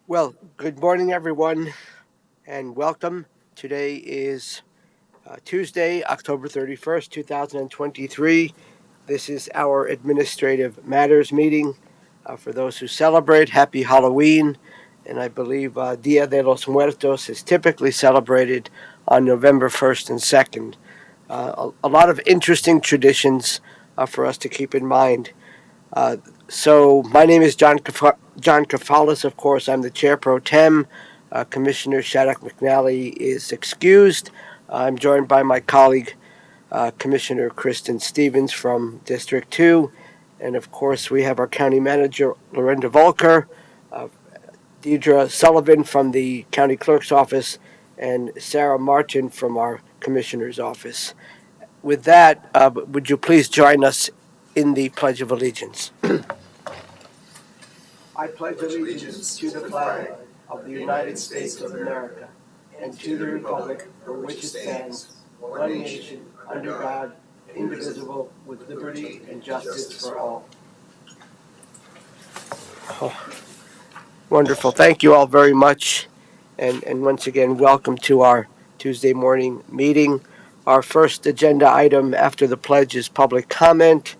Well, good morning, everyone, and welcome. Today is Tuesday, October 31st, 2023. This is our Administrative Matters meeting. For those who celebrate, happy Halloween. And I believe Dia de los Muertos is typically celebrated on November 1st and 2nd. A lot of interesting traditions for us to keep in mind. Uh, so my name is John Kafalis. Of course, I'm the chair pro tem. Commissioner Shattuck McNally is excused. I'm joined by my colleague, Commissioner Kristen Stevens from District 2. And of course, we have our county manager, Lorinda Volker, uh, Deidre Sullivan from the county clerk's office, and Sarah Martin from our commissioner's office. With that, would you please join us in the Pledge of Allegiance? I pledge allegiance to the flag of the United States of America and to the republic for which it stands, one nation, under God, indivisible, with liberty and justice for all. Oh, wonderful. Thank you all very much. And once again, welcome to our Tuesday morning meeting. Our first agenda item after the pledge is public comment.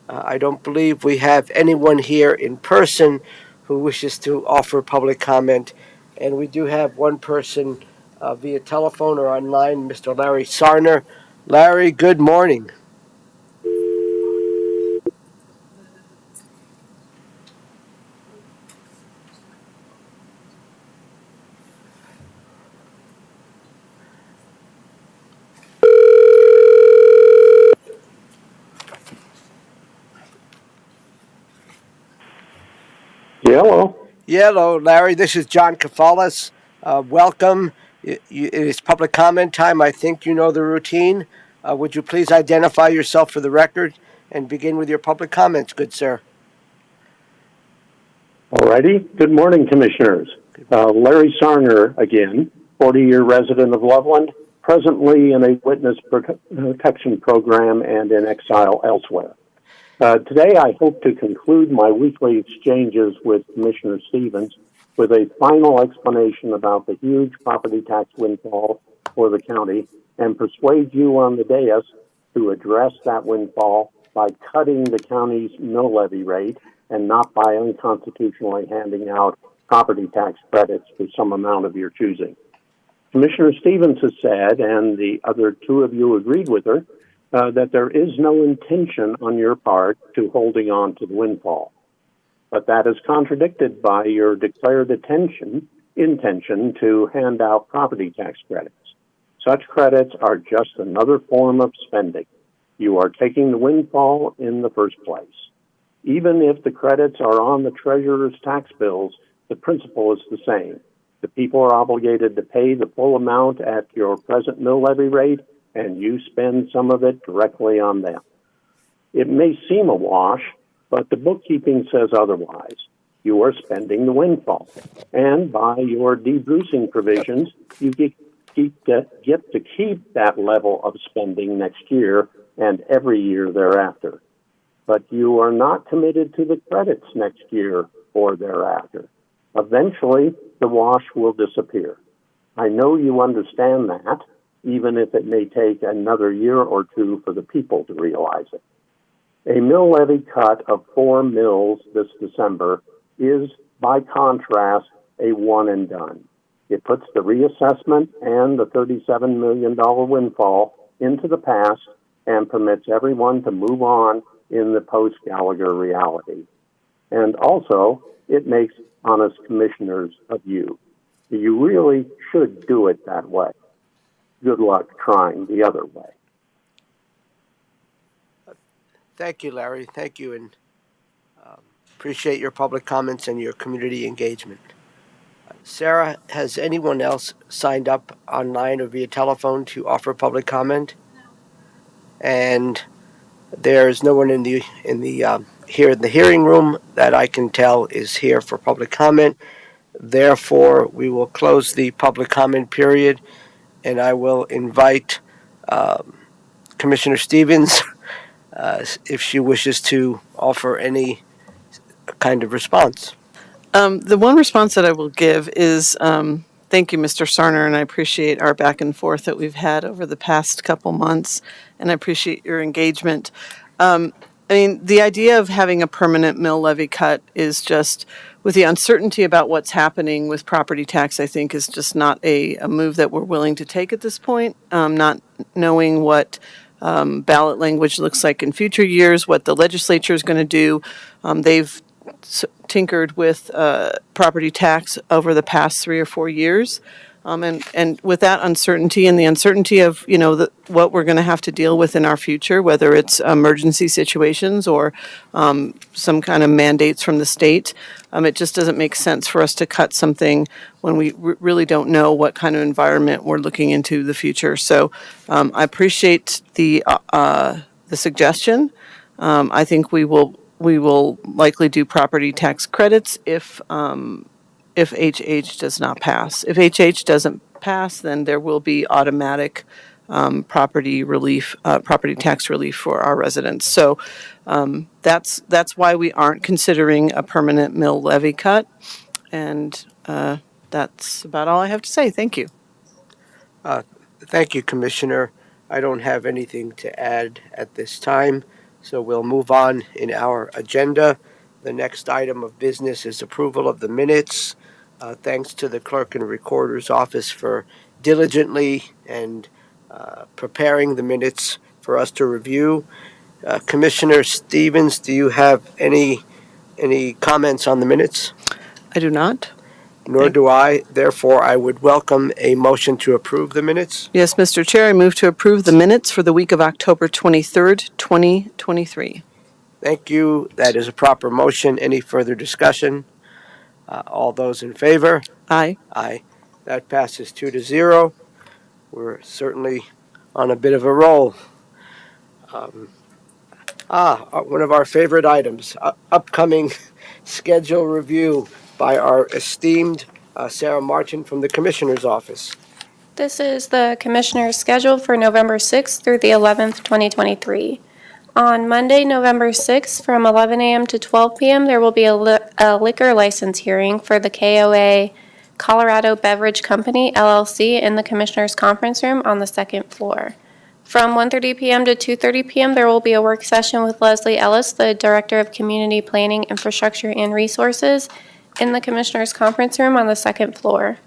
I don't believe we have anyone here in person who wishes to offer public comment. And we do have one person via telephone or online, Mr. Larry Sarner. Larry, good morning. Hello. Hello, Larry. This is John Kafalis. Welcome. It is public comment time. I think you know the routine. Would you please identify yourself for the record and begin with your public comments, good sir? Alrighty. Good morning, Commissioners. Larry Sarner again, 40-year resident of Loveland, presently in a witness protection program and in exile elsewhere. Today, I hope to conclude my weekly exchanges with Commissioner Stevens with a final explanation about the huge property tax windfall for the county and persuade you on the dais to address that windfall by cutting the county's mill levy rate and not by unconstitutionally handing out property tax credits for some amount of your choosing. Commissioner Stevens has said, and the other two of you agreed with her, that there is no intention on your part to holding on to the windfall. But that is contradicted by your declared intention to hand out property tax credits. Such credits are just another form of spending. You are taking the windfall in the first place. Even if the credits are on the treasurer's tax bills, the principle is the same. The people are obligated to pay the full amount at your present mill levy rate, and you spend some of it directly on them. It may seem a wash, but the bookkeeping says otherwise. You are spending the windfall, and by your debrucing provisions, you get to keep that level of spending next year and every year thereafter. But you are not committed to the credits next year or thereafter. Eventually, the wash will disappear. I know you understand that, even if it may take another year or two for the people to realize it. A mill levy cut of 4 mills this December is, by contrast, a one and done. It puts the reassessment and the $37 million windfall into the past and permits everyone to move on in the post-Gallagher reality. And also, it makes honest commissioners of you. You really should do it that way. Good luck trying the other way. Thank you, Larry. Thank you, and appreciate your public comments and your community engagement. Sarah, has anyone else signed up online or via telephone to offer public comment? And there's no one in the here in the hearing room that I can tell is here for public comment. Therefore, we will close the public comment period, and I will invite Commissioner Stevens if she wishes to offer any kind of response. The one response that I will give is thank you, Mr. Sarner, and I appreciate our back and forth that we've had over the past couple months, and I appreciate your engagement. I mean, the idea of having a permanent mill levy cut is just, with the uncertainty about what's happening with property tax, I think is just not a move that we're willing to take at this point, not knowing what ballot language looks like in future years, what the legislature is going to do. They've tinkered with property tax over the past 3 or 4 years. And with that uncertainty and the uncertainty of, what we're going to have to deal with in our future, whether it's emergency situations or some kind of mandates from the state, it just doesn't make sense for us to cut something when we really don't know what kind of environment we're looking into the future. So I appreciate the suggestion. I think we will likely do property tax credits if HH does not pass. If HH doesn't pass, then there will be automatic property tax relief for our residents. So that's why we aren't considering a permanent mill levy cut. And that's about all I have to say. Thank you. Thank you, Commissioner. I don't have anything to add at this time, so we'll move on in our agenda. The next item of business is approval of the minutes. Thanks to the Clerk and Recorder's Office for diligently and preparing the minutes for us to review. Commissioner Stevens, do you have any comments on the minutes? I do not. Nor do I. Therefore, I would welcome a motion to approve the minutes. Yes, Mr. Chair, I move to approve the minutes for the week of October 23rd, 2023. Thank you. That is a proper motion. Any further discussion? All those in favor? Aye. Aye. That passes 2-0. We're certainly on a bit of a roll. One of our favorite items, upcoming schedule review by our esteemed Sarah Martin from the Commissioner's Office. This is the Commissioner's schedule for November 6th through the 11th, 2023. On Monday, November 6th, from 11 a.m. to 12 p.m., there will be a liquor license hearing for the KOA Colorado Beverage Company, LLC, in the Commissioner's Conference Room on the second floor. From 1:30 p.m. to 2:30 p.m., there will be a work session with Leslie Ellis, the Director of Community Planning, Infrastructure, and Resources, in the Commissioner's Conference Room on the second floor.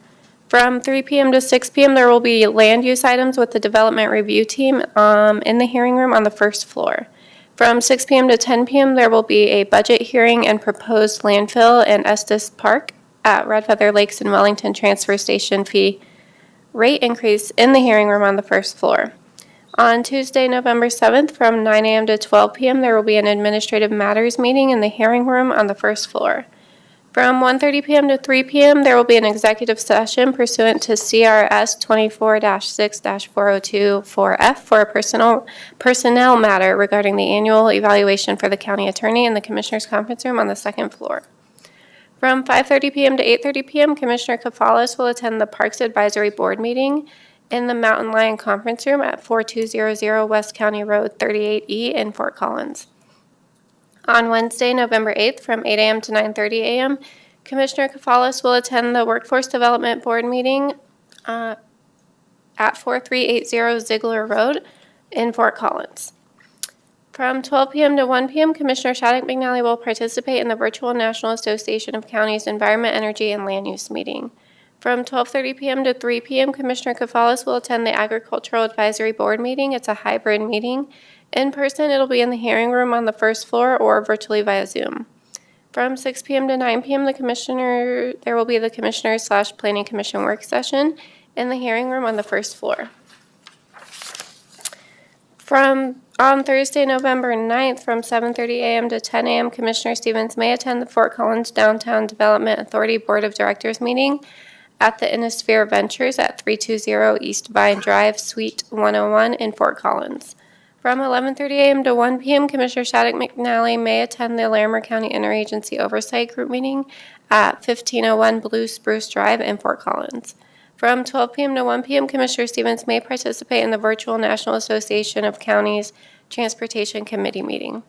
From 3 p.m. to 6 p.m., there will be land use items with the Development Review Team in the hearing room on the first floor. From 6 p.m. to 10 p.m., there will be a budget hearing and proposed landfill in Estes Park at Red Feather Lakes and Wellington Transfer Station fee rate increase in the hearing room on the first floor. On Tuesday, November 7th, from 9 a.m. to 12 p.m., there will be an Administrative Matters meeting in the hearing room on the first floor. From 1:30 p.m. to 3 p.m., there will be an executive session pursuant to CRS 24-6-402-4F for a personnel matter regarding the annual evaluation for the county attorney in the Commissioner's Conference Room on the second floor. From 5:30 p.m. to 8:30 p.m., Commissioner Kafalis will attend the Parks Advisory Board meeting in the Mountain Lion Conference Room at 4200 West County Road 38E in Fort Collins. On Wednesday, November 8th, from 8 a.m. to 9:30 a.m., Commissioner Kafalis will attend the Workforce Development Board meeting at 4380 Ziegler Road in Fort Collins. From 12 p.m. to 1 p.m., Commissioner Shattuck McNally will participate in the virtual National Association of Counties Environment, Energy, and Land Use meeting. From 12:30 p.m. to 3 p.m., Commissioner Kafalis will attend the Agricultural Advisory Board meeting. It's a hybrid meeting. In person, it'll be in the hearing room on the first floor or virtually via Zoom. From 6 p.m. to 9 p.m., there will be the Commissioner/Planning Commission work session in the hearing room on the first floor. On Thursday, November 9th, from 7:30 a.m. to 10 a.m., Commissioner Stevens may attend the Fort Collins Downtown Development Authority Board of Directors meeting at the Innisphere Ventures at 320 East Vine Drive, Suite 101 in Fort Collins. From 11:30 a.m. to 1 p.m., Commissioner Shattuck McNally may attend the Larimer County Interagency Oversight Group meeting at 1501 Blue Spruce Drive in Fort Collins. From 12 p.m. to 1 p.m., Commissioner Stevens may participate in the virtual National Association of Counties Transportation Committee meeting.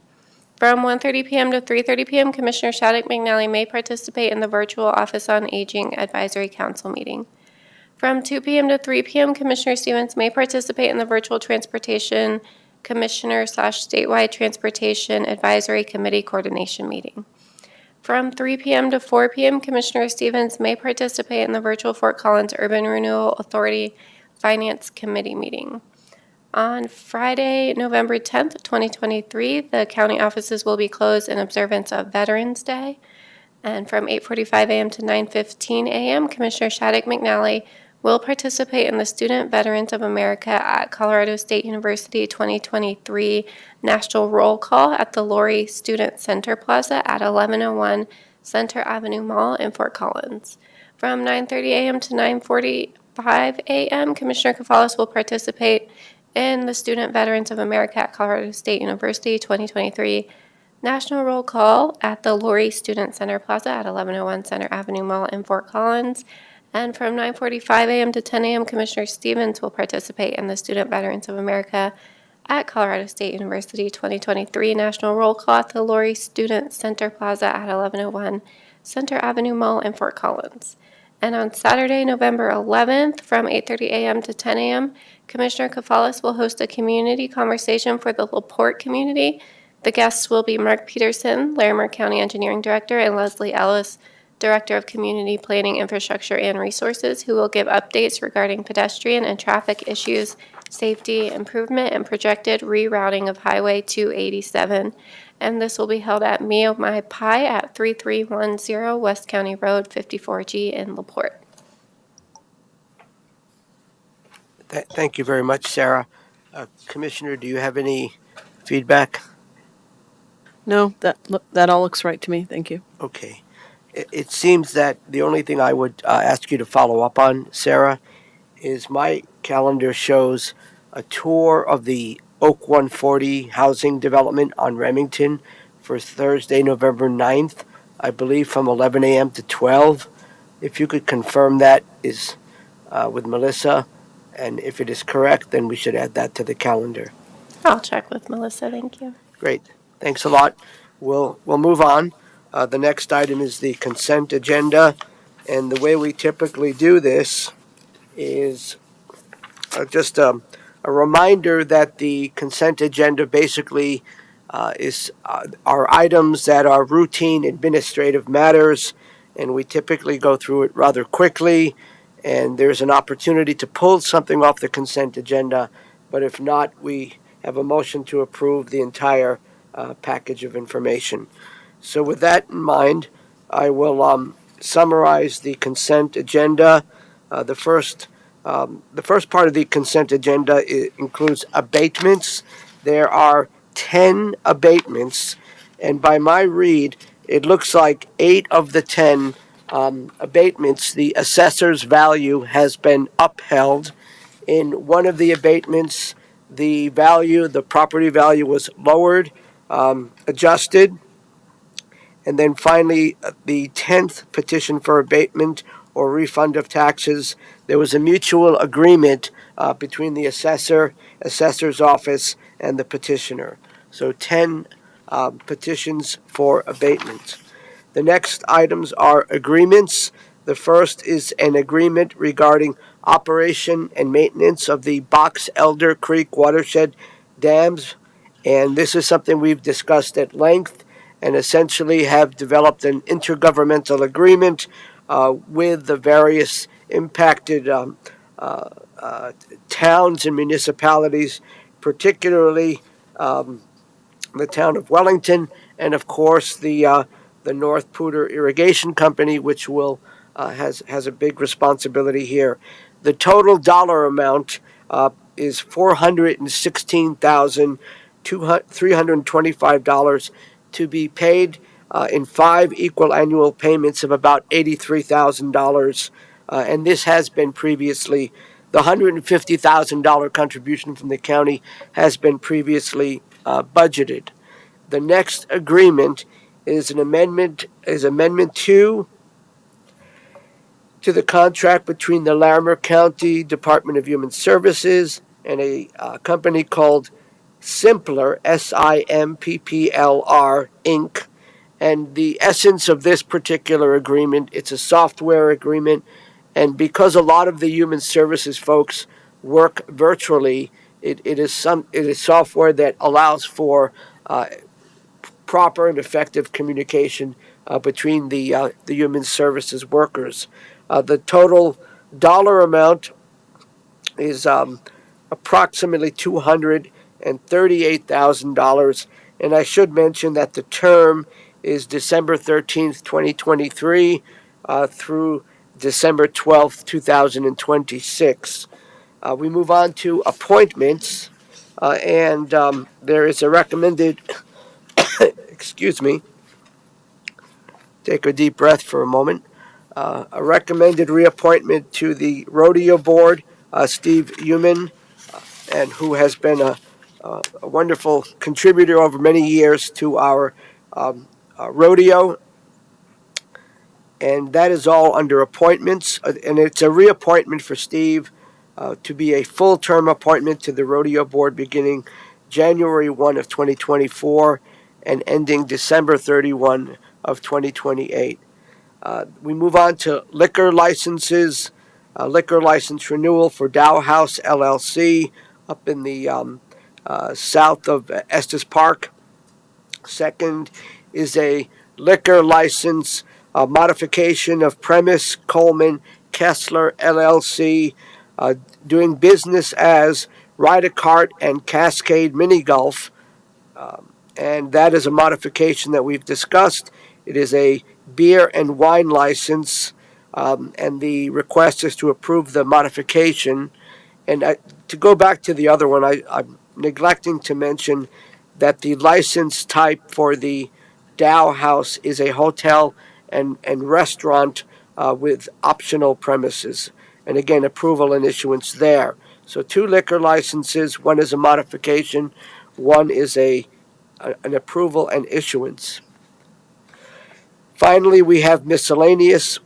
From 1:30 p.m. to 3:30 p.m., Commissioner Shattuck McNally may participate in the virtual Office on Aging Advisory Council meeting. From 2 p.m. to 3 p.m., Commissioner Stevens may participate in the virtual Transportation Commissioner/Statewide Transportation Advisory Committee Coordination meeting. From 3 p.m. to 4 p.m., Commissioner Stevens may participate in the virtual Fort Collins Urban Renewal Authority Finance Committee meeting. On Friday, November 10th, 2023, the county offices will be closed in observance of Veterans Day. And from 8:45 a.m. to 9:15 a.m., Commissioner Shattuck McNally will participate in the Student Veterans of America at Colorado State University 2023 National Roll Call at the Laurie Student Center Plaza at 1101 Center Avenue Mall in Fort Collins. From 9:30 a.m. to 9:45 a.m., Commissioner Kafalas will participate in the Student Veterans of America at Colorado State University 2023 National Roll Call at the Laurie Student Center Plaza at 1101 Center Avenue Mall in Fort Collins. And from 9:45 a.m. to 10 a.m., Commissioner Stevens will participate in the Student Veterans of America at Colorado State University 2023 National Roll Call at the Laurie Student Center Plaza at 1101 Center Avenue Mall in Fort Collins. And on Saturday, November 11th, from 8:30 a.m. to 10 a.m., Commissioner Kafalas will host a community conversation for the LaPorte community. The guests will be Mark Peterson, Larimer County Engineering Director, and Leslie Ellis, Director of Community Planning, Infrastructure, and Resources, who will give updates regarding pedestrian and traffic issues, safety improvement, and projected rerouting of Highway 287. And this will be held at Mio Mai Pai at 3310 West County Road 54G in LaPorte. Thank you very much, Sarah. Commissioner, do you have any feedback? No, that all looks right to me. Thank you. Okay. It seems that the only thing I would ask you to follow up on, Sarah, is my calendar shows a tour of the Oak 140 housing development on Remington for Thursday, November 9th, I believe from 11 a.m. to 12. If you could confirm that is with Melissa, and if it is correct, then we should add that to the calendar. I'll check with Melissa. Thank you. Great. Thanks a lot. We'll move on. The next item is the consent agenda, and the way we typically do this is just a reminder that the consent agenda basically are items that are routine administrative matters, and we typically go through it rather quickly, and there's an opportunity to pull something off the consent agenda, but if not, we have a motion to approve the entire package of information. So with that in mind, I will summarize the consent agenda. The first part of the consent agenda includes abatements. There are 10 abatements, and by my read, it looks like 8 of the 10 abatements, the assessor's value has been upheld. In one of the abatements, the property value was lowered, adjusted. And then finally, the 10th petition for abatement or refund of taxes, there was a mutual agreement between the assessor's office, and the petitioner. So 10 petitions for abatement. The next items are agreements. The first is an agreement regarding operation and maintenance of the Box Elder Creek watershed dams. And this is something we've discussed at length and essentially have developed an intergovernmental agreement with the various impacted towns and municipalities, particularly the town of Wellington, and of course the North Poudre Irrigation Company, which will has a big responsibility here. The total dollar amount is $416,325 to be paid in 5 equal annual payments of about $83,000, and this has been previously. The $150,000 contribution from the county has been previously budgeted. The next agreement is Amendment 2 to the contract between the Larimer County Department of Human Services and a company called Simpler, SIMPPLR, Inc. And the essence of this particular agreement, it's a software agreement. And because a lot of the human services folks work virtually, it is software that allows for proper and effective communication between the human services workers. The total dollar amount is approximately $238,000, and I should mention that the term is December 13th, 2023, through December 12th, 2026. We move on to appointments, and there is a recommended, excuse me, take a deep breath for a moment. A recommended reappointment to the Rodeo Board, Steve Human, and who has been a wonderful contributor over many years to our rodeo. And that is all under appointments. And it's a reappointment for Steve to be a full-term appointment to the Rodeo Board beginning January 1 of 2024 and ending December 31 of 2028. We move on to liquor licenses. Liquor license renewal for Dow House LLC up in the south of Estes Park. Second is a liquor license modification of Premise Coleman Kessler LLC, doing business as Ride-A-Cart and Cascade Mini Golf. And that is a modification that we've discussed. It is a beer and wine license, and the request is to approve the modification. And to go back to the other one, I'm neglecting to mention that the license type for the Dow House is a hotel and restaurant with optional premises. And again, approval and issuance there. So 2 liquor licenses, one is a modification, one is an approval and issuance. Finally, we have miscellaneous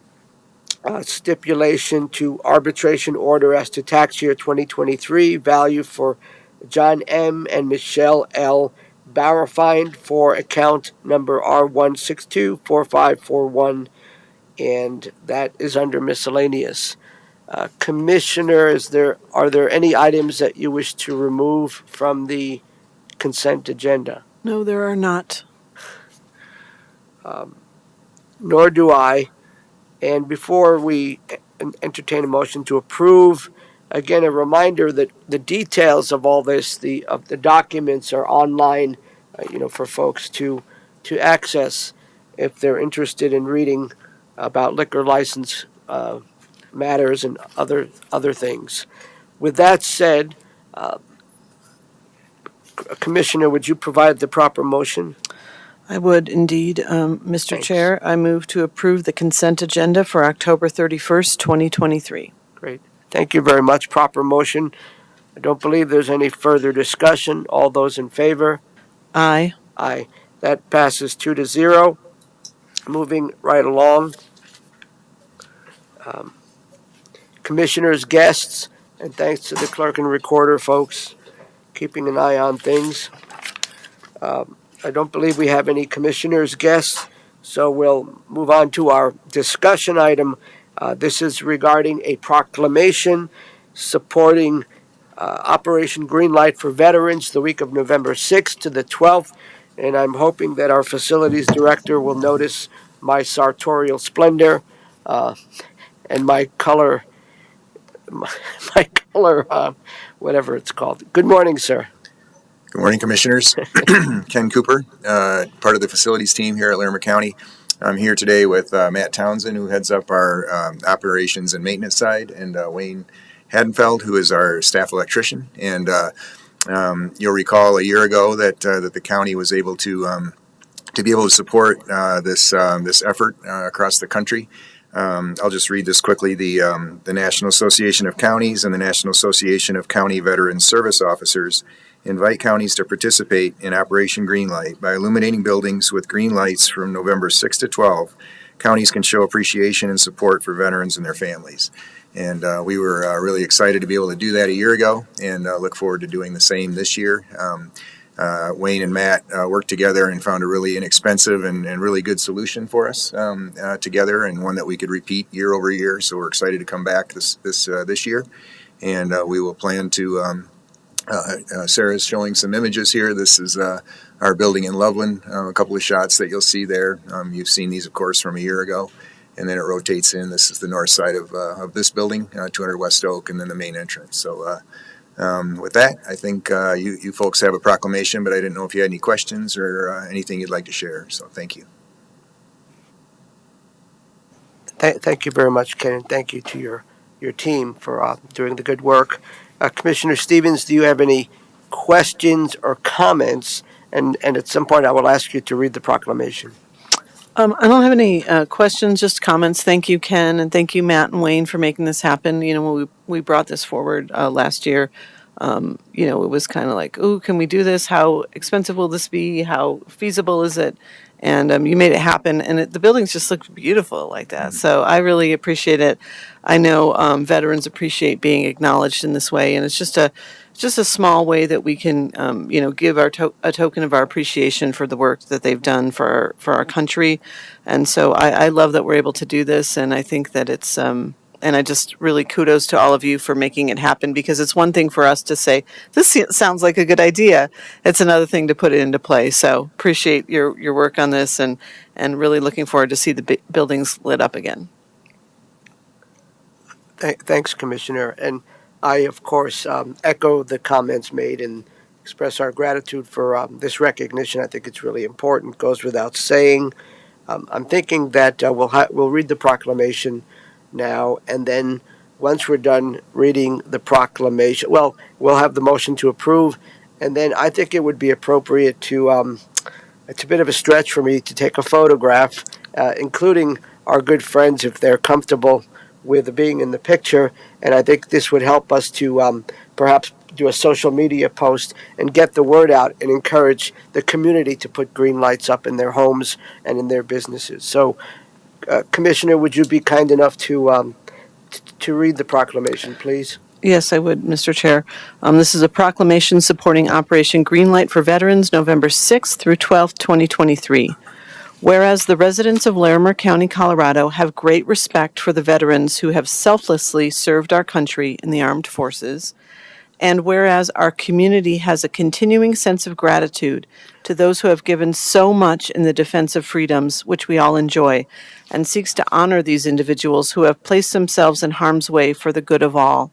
stipulation to arbitration order as to tax year 2023, value for John M. and Michelle L. Barrafine for account number R1624541, and that is under miscellaneous. Commissioner, are there any items that you wish to remove from the consent agenda? No, there are not. Nor do I. And before we entertain a motion to approve, again, a reminder that the details of all this, the documents are online, for folks to access if they're interested in reading about liquor license matters and other things. With that said, Commissioner, would you provide the proper motion? I would indeed, Mr. Thanks. Chair. I move to approve the consent agenda for October 31st, 2023. Great. Thank you very much. Proper motion. I don't believe there's any further discussion. All those in favor? Aye. Aye. That passes 2-0. Moving right along. Commissioners, guests, and thanks to the clerk and recorder folks keeping an eye on things. I don't believe we have any commissioners' guests, so we'll move on to our discussion item. This is regarding a proclamation supporting Operation Greenlight for Veterans the week of November 6th to the 12th, and I'm hoping that our facilities director will notice my sartorial splendor and my color, whatever it's called. Good morning, sir. Good morning, Commissioners. Ken Cooper, part of the facilities team here at Larimer County. I'm here today with Matt Townsend, who heads up our operations and maintenance side, and Wayne Hadenfeld, who is our staff electrician. And you'll recall a year ago that the county was able to be able to support this effort across the country. I'll just read this quickly. The National Association of Counties and the National Association of County Veteran Service Officers invite counties to participate in Operation Greenlight. By illuminating buildings with green lights from November 6 to 12, counties can show appreciation and support for veterans and their families. And we were really excited to be able to do that a year ago, and look forward to doing the same this year. Wayne and Matt worked together and found a really inexpensive and really good solution for us together, and one that we could repeat year over year. So we're excited to come back this year, and we will plan to. Sarah's showing some images here. This is our building in Loveland. A couple of shots that you'll see there. You've seen these, of course, from a year ago. And then it rotates in. This is the north side of this building, 200 West Oak, and then the main entrance. So with that, I think you folks have a proclamation, but I didn't know if you had any questions or anything you'd like to share. So thank you. Thank you very much, Ken, and thank you to your team for doing the good work. Commissioner Stevens, do you have any questions or comments? And at some point, I will ask you to read the proclamation. I don't have any questions, just comments. Thank you, Ken, and thank you, Matt and Wayne, for making this happen. You know, when we brought this forward last year, you know, it was kind of like, ooh, can we do this? How expensive will this be? How feasible is it? And you made it happen, and the buildings just look beautiful like that. So I really appreciate it. I know veterans appreciate being acknowledged in this way, and it's just a small way that we can, you know, give a token of our appreciation for the work that they've done for our country. And so I love that we're able to do this, and I think that it's and I just really kudos to all of you for making it happen, because it's one thing for us to say, this sounds like a good idea. It's another thing to put it into play. So appreciate your work on this, and really looking forward to see the buildings lit up again. Thanks, Commissioner. And I, of course, echo the comments made and express our gratitude for this recognition. I think it's really important. Goes without saying. I'm thinking that we'll read the proclamation now, and then once we're done reading the proclamation, well, we'll have the motion to approve, and then I think it would be appropriate to, it's a bit of a stretch for me to take a photograph, including our good friends if they're comfortable with being in the picture, and I think this would help us to perhaps do a social media post and get the word out and encourage the community to put green lights up in their homes and in their businesses. So, Commissioner, would you be kind enough to read the proclamation, please? Yes, I would, Mr. Chair. This is a proclamation supporting Operation Greenlight for Veterans, November 6th through 12th, 2023. Whereas the residents of Larimer County, Colorado, have great respect for the veterans who have selflessly served our country in the armed forces, and whereas our community has a continuing sense of gratitude to those who have given so much in the defense of freedoms which we all enjoy, and seeks to honor these individuals who have placed themselves in harm's way for the good of all.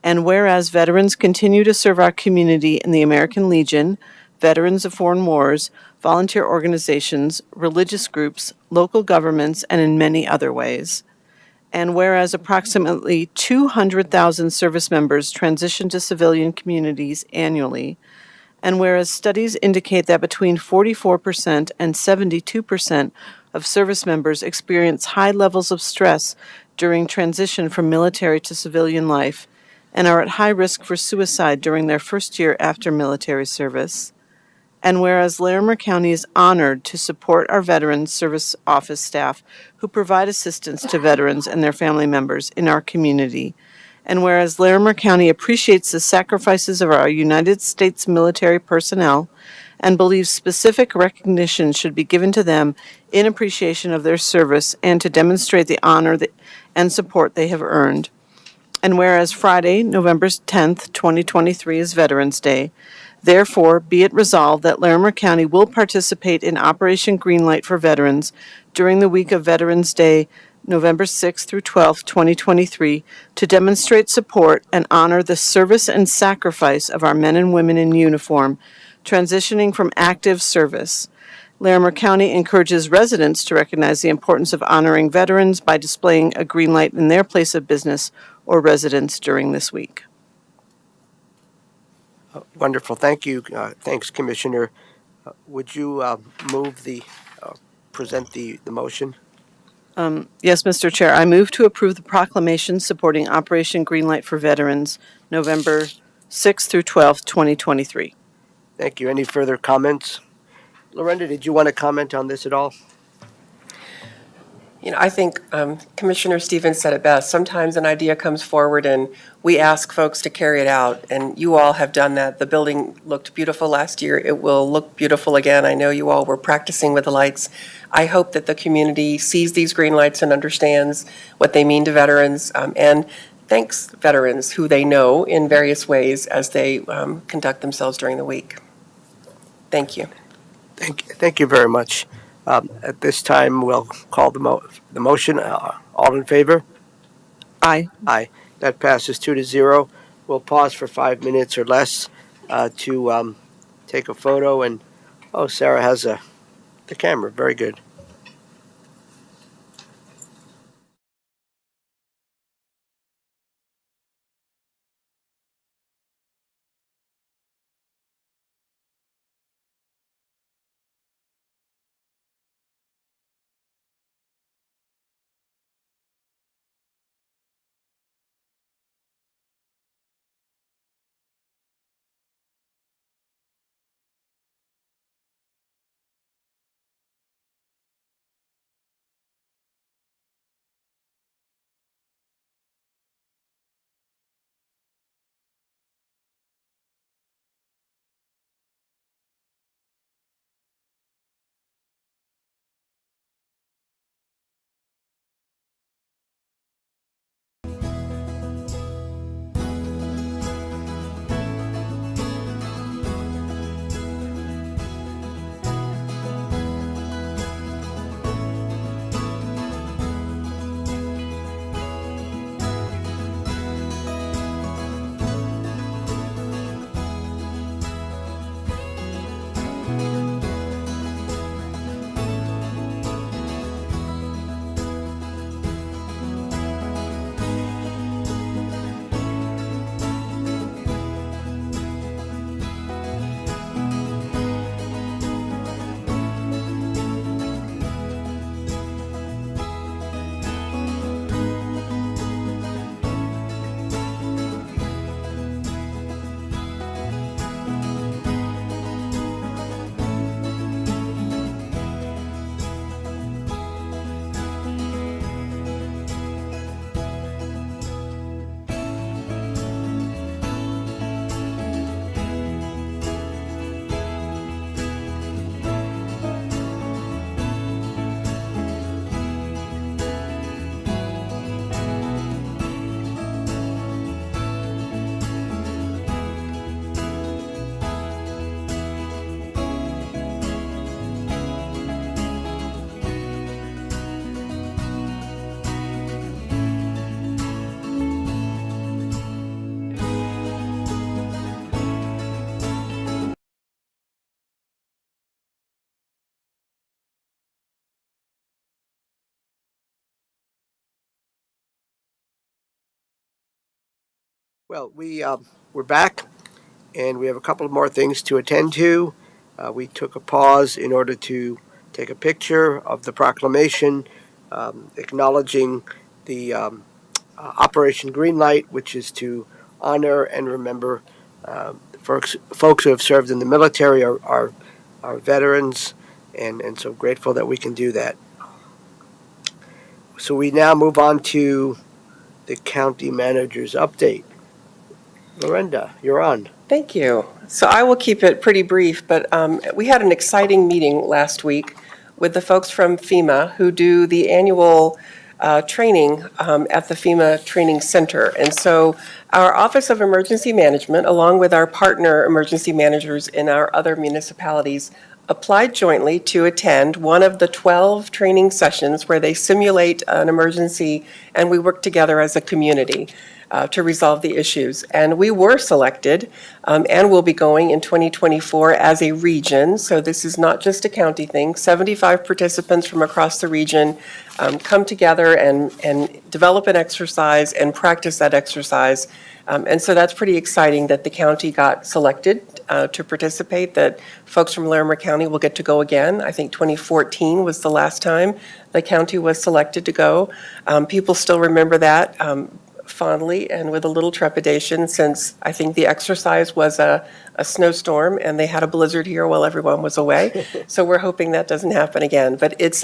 And whereas veterans continue to serve our community in the American Legion, Veterans of Foreign Wars, volunteer organizations, religious groups, local governments, and in many other ways. And whereas approximately 200,000 service members transition to civilian communities annually, and whereas studies indicate that between 44% and 72% of service members experience high levels of stress during transition from military to civilian life, and are at high risk for suicide during their first year after military service. And whereas Larimer County is honored to support our Veterans Service Office staff who provide assistance to veterans and their family members in our community. And whereas Larimer County appreciates the sacrifices of our United States military personnel and believes specific recognition should be given to them in appreciation of their service and to demonstrate the honor and support they have earned. And whereas Friday, November 10th, 2023 is Veterans Day, therefore, be it resolved that Larimer County will participate in Operation Greenlight for Veterans during the week of Veterans Day, November 6th through 12th, 2023, to demonstrate support and honor the service and sacrifice of our men and women in uniform transitioning from active service. Larimer County encourages residents to recognize the importance of honoring veterans by displaying a green light in their place of business or residence during this week. Wonderful. Thank you. Thanks, Commissioner. Would you present the motion? Yes, Mr. Chair, I move to approve the proclamation supporting Operation Greenlight for Veterans, November 6th through 12th, 2023. Thank you. Any further comments? Lorenda, did you want to comment on this at all? I think Commissioner Stevens said it best. Sometimes an idea comes forward and we ask folks to carry it out, and you all have done that. The building looked beautiful last year. It will look beautiful again. I know you all were practicing with the lights. I hope that the community sees these green lights and understands what they mean to veterans, and thanks veterans who they know in various ways as they conduct themselves during the week. Thank you. Thank you very much. At this time, we'll call the motion. All in favor? Aye. Aye. That passes 2-0. We'll pause for 5 minutes or less to take a photo. And oh, Sarah has the camera. Very good. Well, we're back, and we have a couple of more things to attend to. We took a pause in order to take a picture of the proclamation acknowledging the Operation Greenlight, which is to honor and remember folks who have served in the military, our veterans, and so grateful that we can do that. So we now move on to the county manager's update. Lorenda, you're on. Thank you. So I will keep it pretty brief, but we had an exciting meeting last week with the folks from FEMA who do the annual training at the FEMA Training Center. And so our Office of Emergency Management, along with our partner emergency managers in our other municipalities, applied jointly to attend one of the 12 training sessions where they simulate an emergency and we work together as a community to resolve the issues. And we were selected and will be going in 2024 as a region. So this is not just a county thing. 75 participants from across the region come together and develop an exercise and practice that exercise. And so that's pretty exciting that the county got selected to participate, that folks from Larimer County will get to go again. I think 2014 was the last time the county was selected to go. People still remember that. fondly and with a little trepidation, since I think the exercise was a snowstorm and they had a blizzard here while everyone was away. So we're hoping that doesn't happen again. But it's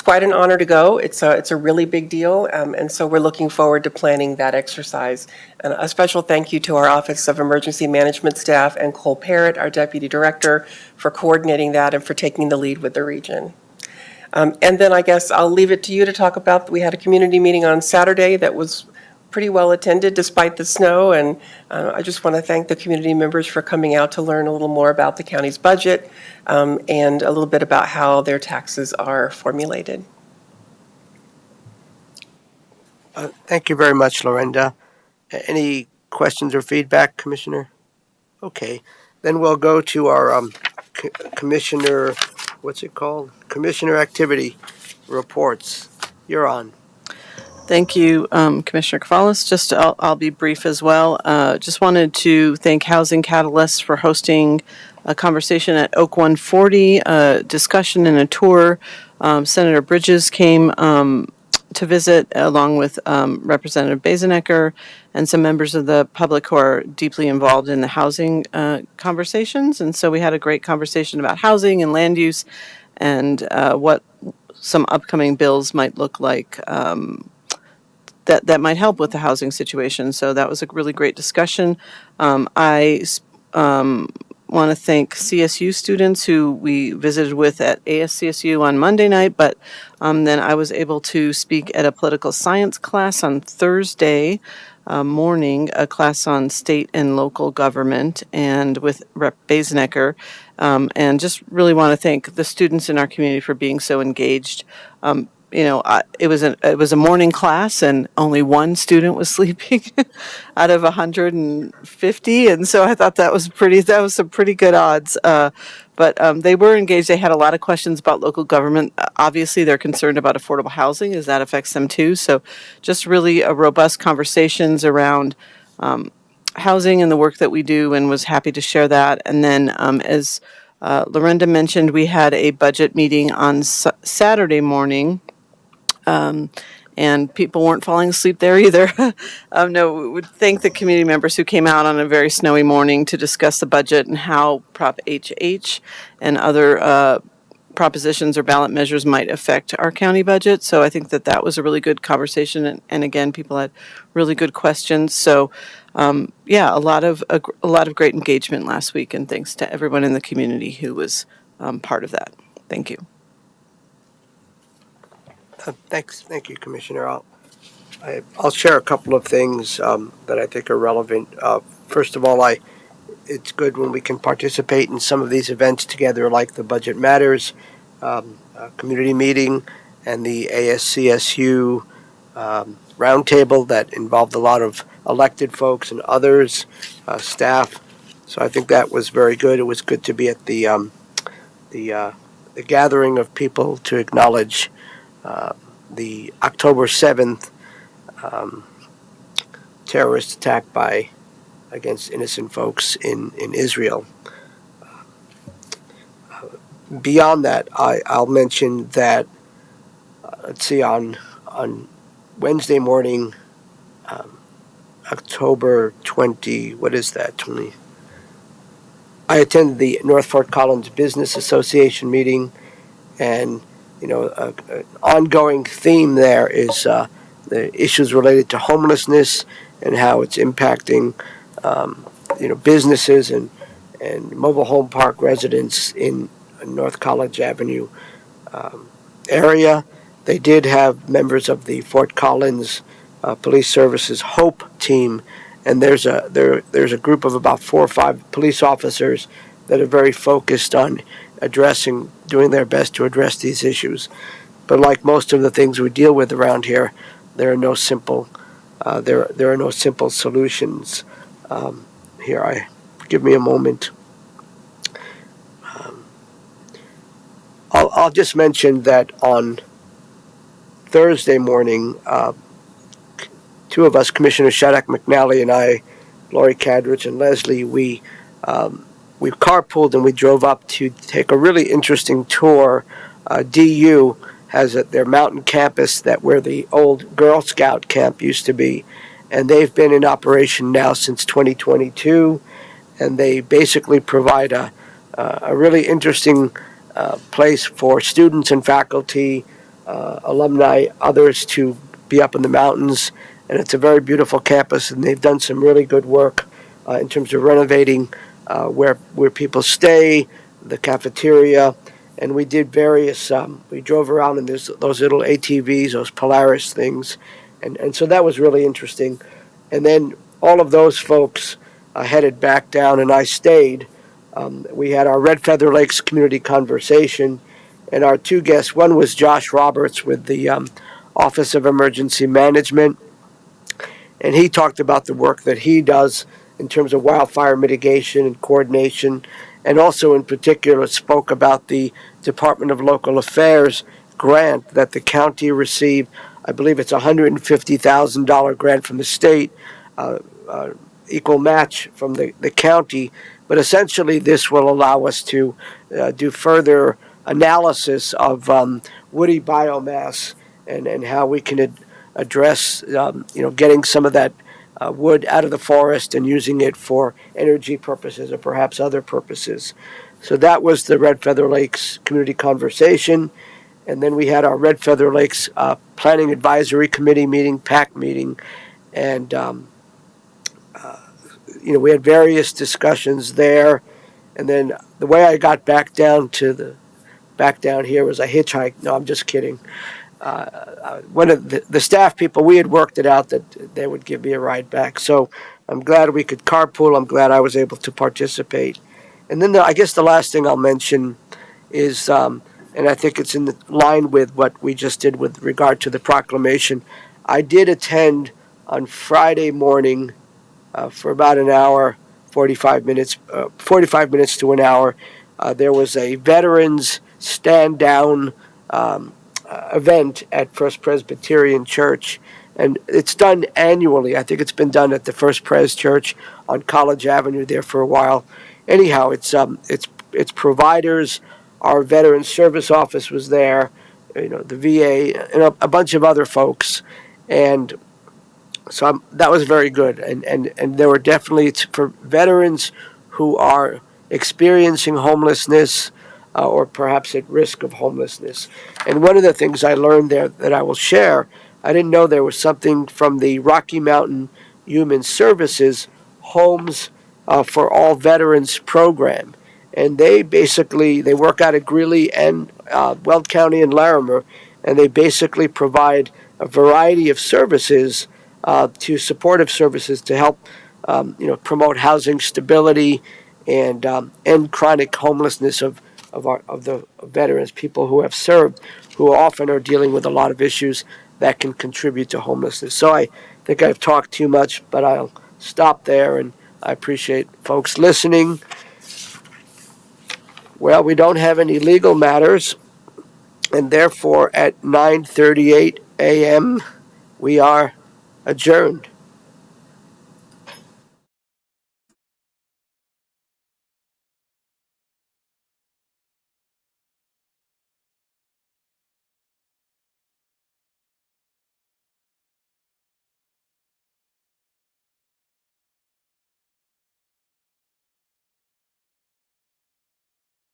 quite an honor to go. It's a really big deal, and so we're looking forward to planning that exercise. And a special thank you to our Office of Emergency Management staff and Cole Parrott, our Deputy Director, for coordinating that and for taking the lead with the region. And then I guess I'll leave it to you to talk about, we had a community meeting on Saturday that was pretty well attended despite the snow, and I just want to thank the community members for coming out to learn a little more about the county's budget and a little bit about how their taxes are formulated. Thank you very much, Lorenda. Any questions or feedback, Commissioner? Okay, then we'll go to our Commissioner, what's it called? Commissioner activity reports. You're on. Thank you, Commissioner Kavalis. I'll be brief as well. Just wanted to thank Housing Catalyst for hosting a conversation at Oak 140, a discussion and a tour. Senator Bridges came to visit along with Representative Bazenecker and some members of the public who are deeply involved in the housing conversations. And so we had a great conversation about housing and land use and what some upcoming bills might look like that might help with the housing situation. So that was a really great discussion. I want to thank CSU students who we visited with at ASCSU on Monday night, but then I was able to speak at a political science class on Thursday morning, a class on state and local government, and with Rep. Bazenecker, and just really want to thank the students in our community for being so engaged. It was a morning class, and only one student was sleeping out of 150, and so I thought that was some pretty good odds. But they were engaged. They had a lot of questions about local government. Obviously, they're concerned about affordable housing, as that affects them too. So, just really a robust conversations around housing and the work that we do, and was happy to share that. And then, as Lorenda mentioned, we had a budget meeting on Saturday morning. And people weren't falling asleep there either. No, we would thank the community members who came out on a very snowy morning to discuss the budget and how Prop HH and other propositions or ballot measures might affect our county budget. So I think that was a really good conversation. And again, people had really good questions. So a lot of great engagement last week. And thanks to everyone in the community who was part of that. Thank you. Thank you, Commissioner. I'll share a couple of things that I think are relevant. First of all, it's good when we can participate in some of these events together, like the Budget Matters community meeting and the ASCSU roundtable that involved a lot of elected folks and others, staff. So I think that was very good. It was good to be at the gathering of people to acknowledge the October 7th terrorist attack against innocent folks in Israel. Beyond that, I'll mention that, on Wednesday morning, October 20, what is that, 20? I attended the North Fort Collins Business Association meeting, and an ongoing theme there is the issues related to homelessness and how it's impacting, businesses and mobile home park residents in North College Avenue area. They did have members of the Fort Collins Police Services HOPE team, and there's a group of about 4 or 5 police officers that are very focused on doing their best to address these issues. But like most of the things we deal with around here, there are no simple solutions. Give me a moment. I'll just mention that on Thursday morning, 2 of us, Commissioner Shattuck McNally and I, Lori Cadrich and Leslie, we carpooled and we drove up to take a really interesting tour. DU has their mountain campus where the old Girl Scout camp used to be, and they've been in operation now since 2022, and they basically provide a really interesting place for students and faculty, alumni, others to be up in the mountains. And it's a very beautiful campus, and they've done some really good work in terms of renovating where people stay, the cafeteria, and we did various. We drove around in those little ATVs, those Polaris things, and so that was really interesting. And then all of those folks headed back down, and I stayed. We had our Red Feather Lakes community conversation, and our two guests. One was Josh Roberts with the Office of Emergency Management, and he talked about the work that he does in terms of wildfire mitigation and coordination, and also in particular spoke about the Department of Local Affairs grant that the county received. I believe it's a $150,000 grant from the state, equal match from the county, but essentially this will allow us to do further analysis of woody biomass and how we can address getting some of that wood out of the forest and using it for energy purposes or perhaps other purposes. So that was the Red Feather Lakes Community Conversation. And then we had our Red Feather Lakes Planning Advisory Committee meeting, PAC meeting, and we had various discussions there. And then the way I got back down here was I hitchhiked. No, I'm just kidding. One of the staff people, we had worked it out that they would give me a ride back. So I'm glad we could carpool. I'm glad I was able to participate. And then I guess the last thing I'll mention is, and I think it's in line with what we just did with regard to the proclamation, I did attend on Friday morning for about an hour, 45 minutes to an hour. There was a veterans stand down event at First Presbyterian Church, and it's done annually. I think it's been done at the First Pres Church on College Avenue there for a while. Anyhow, it's providers. Our Veterans Service Office was there, the VA, and a bunch of other folks, and so that was very good. And there were definitely, for veterans who are experiencing homelessness or perhaps at risk of homelessness. And one of the things I learned there that I will share, I didn't know there was something from the Rocky Mountain Human Services Homes for All Veterans program. And they work out of Greeley and Weld County and Larimer, and they basically provide a variety of services to supportive services to help promote housing stability and end chronic homelessness of the veterans, people who have served, who often are dealing with a lot of issues that can contribute to homelessness. So I think I've talked too much, but I'll stop there, and I appreciate folks listening. Well, we don't have any legal matters, and therefore at 9:38 a.m. we are adjourned.